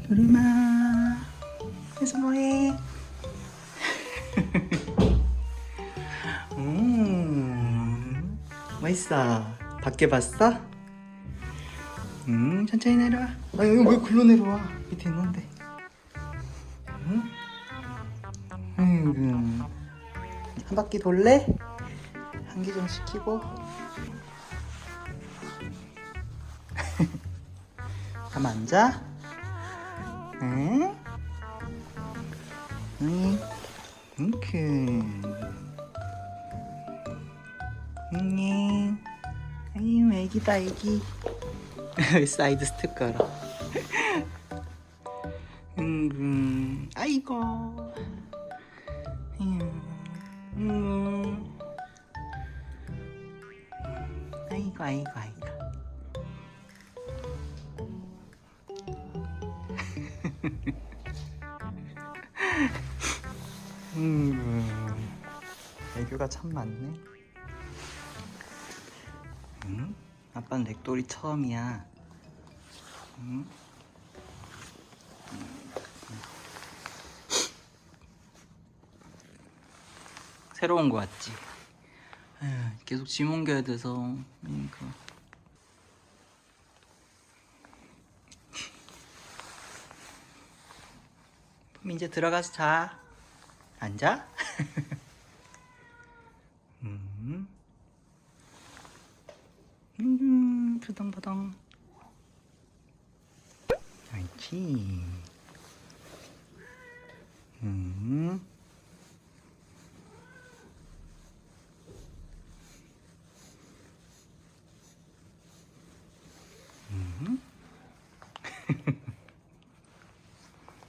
두루마 그래서 뭐해? 맛있어. 밖에 봤어? 천천히 내려와. 이거 왜 굴러 내려와? 밑에 있는데. 한 바퀴 돌래? 한기좀 시키고. 가만 앉아. 응? 응? 응? 아유, 애기다, 애기. 사이드 스텝 걸어. 아이고. 아이고, 아이고, 아이고. 애교가 참 많네. 아빠는 렉돌이 처음이야. 새로운 거 같지? 계속 짐 옮겨야 돼서. 그러니까. 그럼 이제 들어가서 자. 앉아? 부덩부덩. 옳지.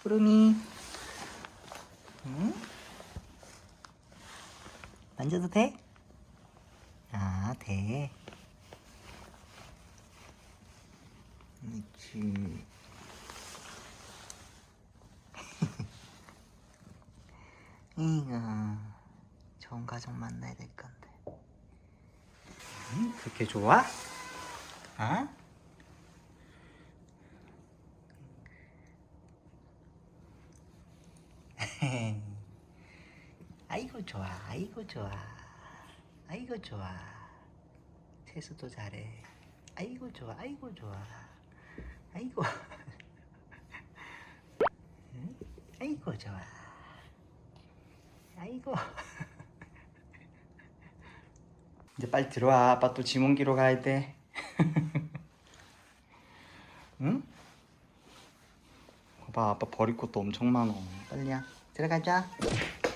구름이. 만져도 돼? 아, 돼. 그렇지. 이가 좋은 가족 만나야 될 건데. 그렇게 좋아? 아? 아이고 좋아, 아이고 좋아, 아이고 좋아. 세수도 잘해. 아이고 좋아, 아이고 좋아, 아이고. 아이고 좋아, 아이고. 이제 빨리 들어와. 아빠 또 짐 옮기러 가야 돼. 응? 봐봐, 아빠 버릴 것도 엄청 많어. 빨리야, 들어가자.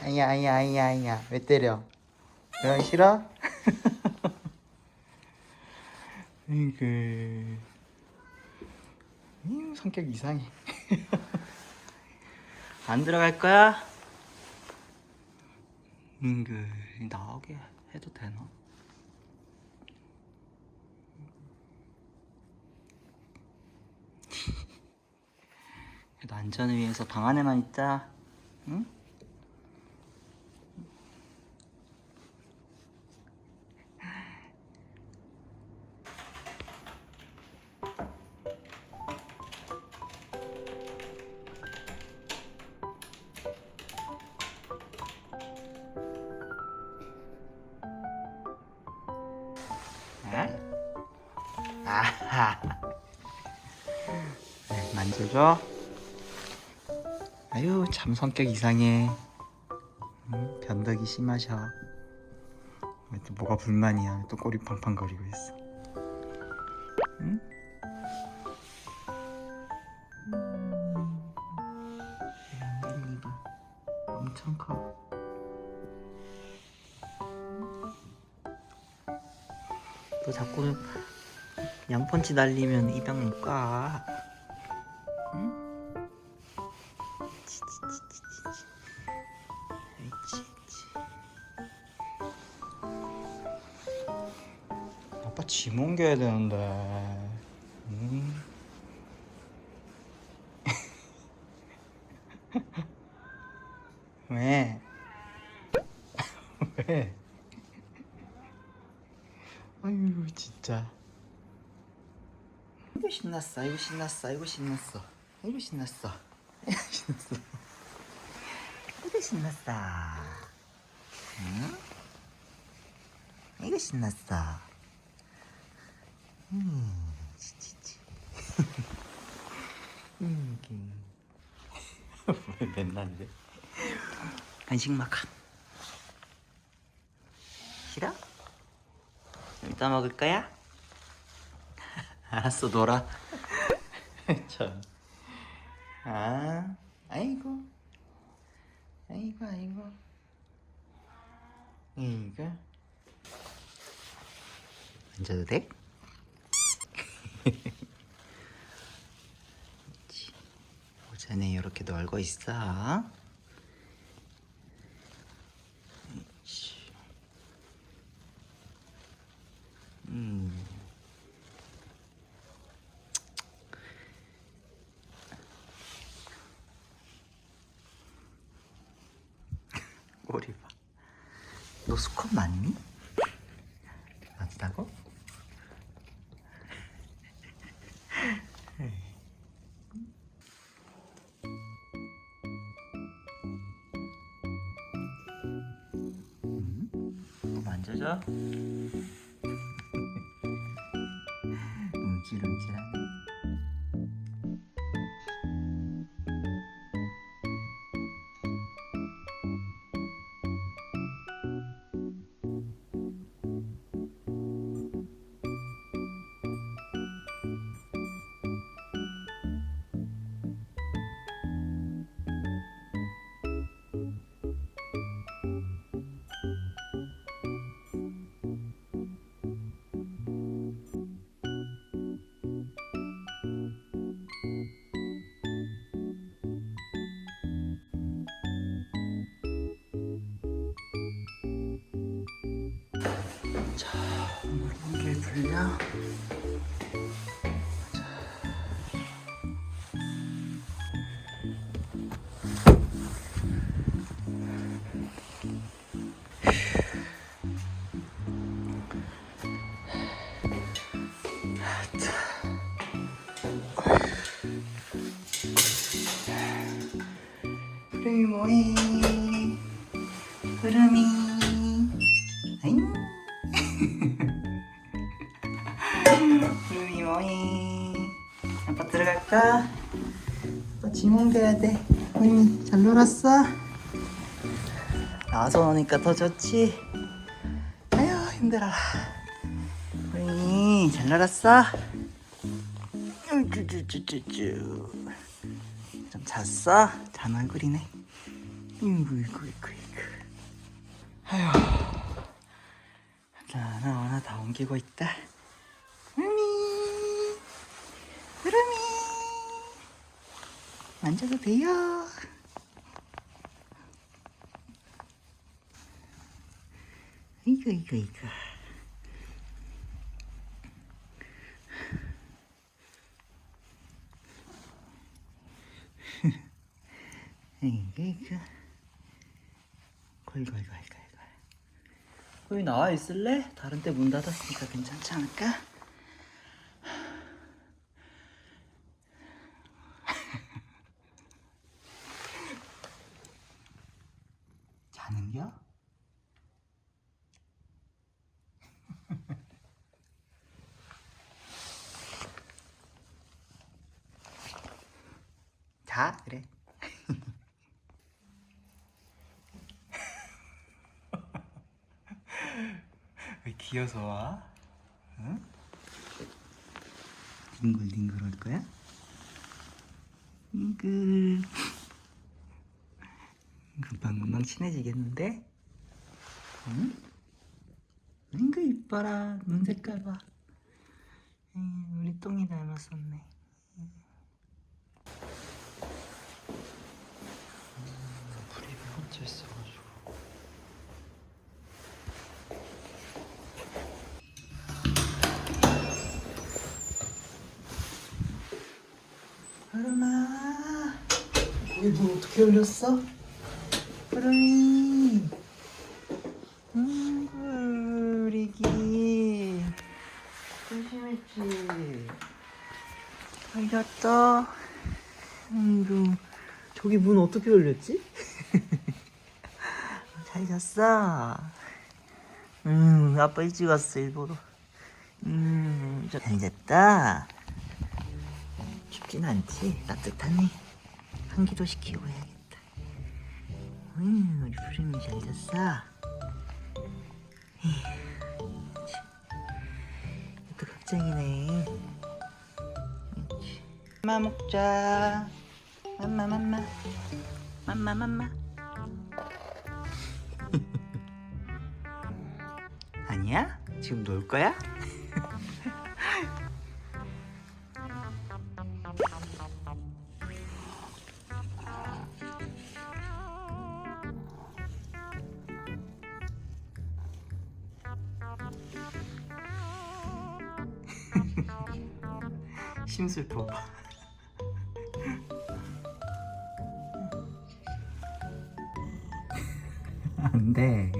아이야, 아이야, 아이야, 아이야. 왜 때려? 왜 싫어? 성격 이상해. 안 들어갈 거야? 나오게 해도 되나? 그래도 안전을 위해서 방 안에만 있자. 응? 아하. 네, 만져줘. 아유, 참 성격 이상해. 변덕이 심하셔. 왜 또 뭐가 불만이야? 또 꼬리 팡팡거리고 있어. 응? 봐. 엄청 커. 또 자꾸 양펀치 날리면 입양 못 가. 응? 아빠 짐 옮겨야 되는데. 왜? 왜? 아유 진짜. 아이고 신났어, 아이고 신났어, 아이고 신났어. 아이고 신났어. 아이고 신났어. 아이고 신났어. 응? 아이고 신났어. 치치치. 왜 맨날 이래? 간식 마카. 싫어? 이따 먹을 거야? 알았어, 놀아. 참. 아, 아이고. 아이고, 아이고. 이거. 앉아도 돼? 오전에 이렇게 놀고 있어. 꼬리 봐. 너 수컷 맞니? 맞다고? 또 만져줘? 움찔움찔하네. 자, 물을 불려. 흐름이 뭐해? 흐름이. 아잉. 흐름이 뭐해? 아빠 들어갈까? 또 지몽돼야 돼. 흐름이 잘 놀았어? 나와서 노니까 더 좋지? 아유 힘들어라. 흐름이 잘 놀았어? 쭈쭈쭈쭈쭈. 좀 잤어? 잔 얼굴이네. 이구. 아휴. 하나 다 옮기고 있다. 흐름이 만져도 돼요. 이거. 이거. 걸걸. 거기 나와 있을래? 다른 데 문 닫았으니까 괜찮지 않을까? 자는겨? 자, 그래. 왜 기어서 와? 응? 뒹굴뒹굴 할 거야? 뒹굴. 금방 친해지겠는데? 응? 그 이뻐라. 눈 색깔 봐. 우리 똥이 닮았었네. 불이 멈춰 있어가지고. 흐름아, 거기 문 어떻게 열렸어? 흐름이. 우리 기 조심했지? 걸렸어? 아이고, 저기 문 어떻게 열렸지? 잘 잤어. 아빠 일찍 왔어 일부러. 잘 잤다. 춥진 않지? 따뜻하네. 환기도 시키고 해야겠다. 우리 푸름이 잘 잤어. 또 걱정이네. 맘마 먹자. 맘마. 아니야? 지금 놀 거야? 심술퍼. 안 돼.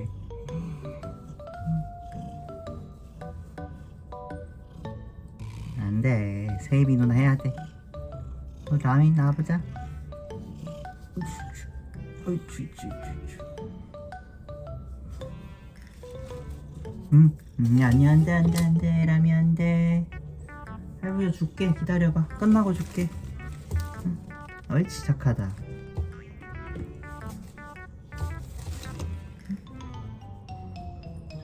안 돼. 세이비 누나 해야 돼. 라미 나와보자. 아니 안 돼. 라미 안 돼. 할부야 줄게. 기다려봐. 끝나고 줄게. 옳지 착하다.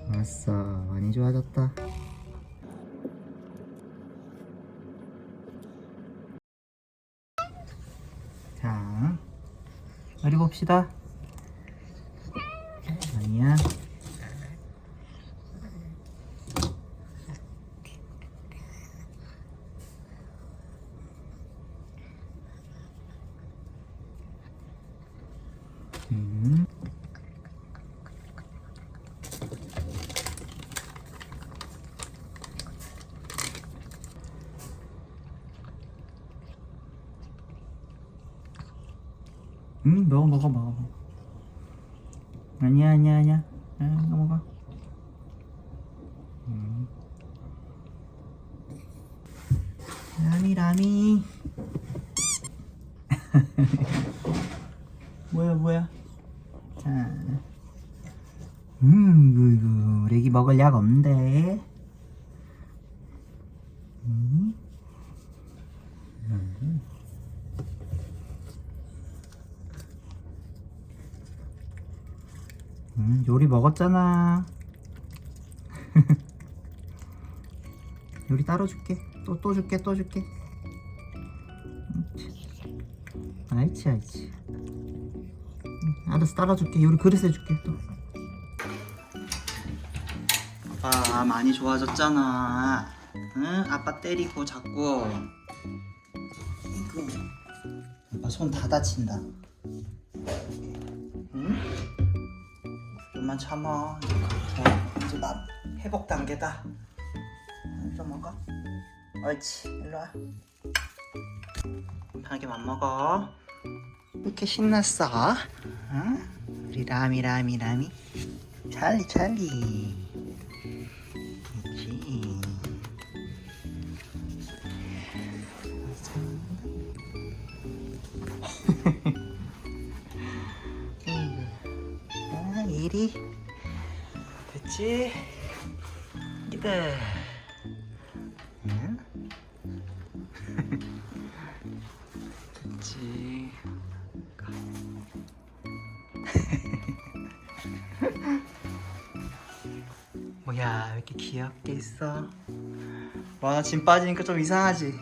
좋았어. 많이 좋아졌다. 자, 어디 봅시다. 아니야. 먹어. 아니야. 이거 먹어. 라미. 뭐야. 자. 이거 애기 먹을 약 없는데. 요리 먹었잖아. 요리 따로 줄게. 또 줄게. 알지. 알았어, 따라줄게. 요리 그릇 해줄게 또. 아빠 많이 좋아졌잖아. 응? 아빠 때리고 자꾸. 아이고. 아빠 손 다 다친다. 응? 좀만 참아. 이제 회복 단계다. 좀 먹어. 옳지. 일로 와. 편하게만 먹어. 이렇게 신났어? 응? 우리 라미. 찰리. 그렇지. 이리. 됐지? 이거. 응? 됐지. 뭐야, 왜 이렇게 귀엽게 있어? 와, 짐 빠지니까 좀 이상하지?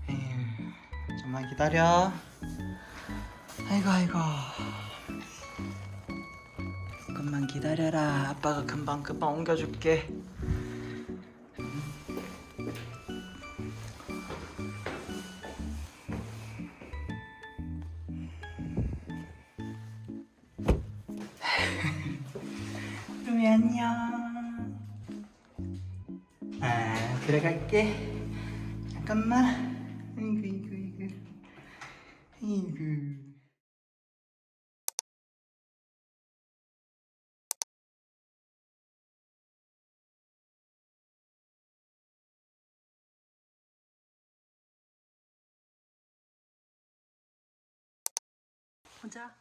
에휴, 좀만 기다려. 아이고. 조금만 기다려라. 아빠가 금방 옮겨줄게. 루미 안녕. 들어갈게. 잠깐만. 아이고. 혼자?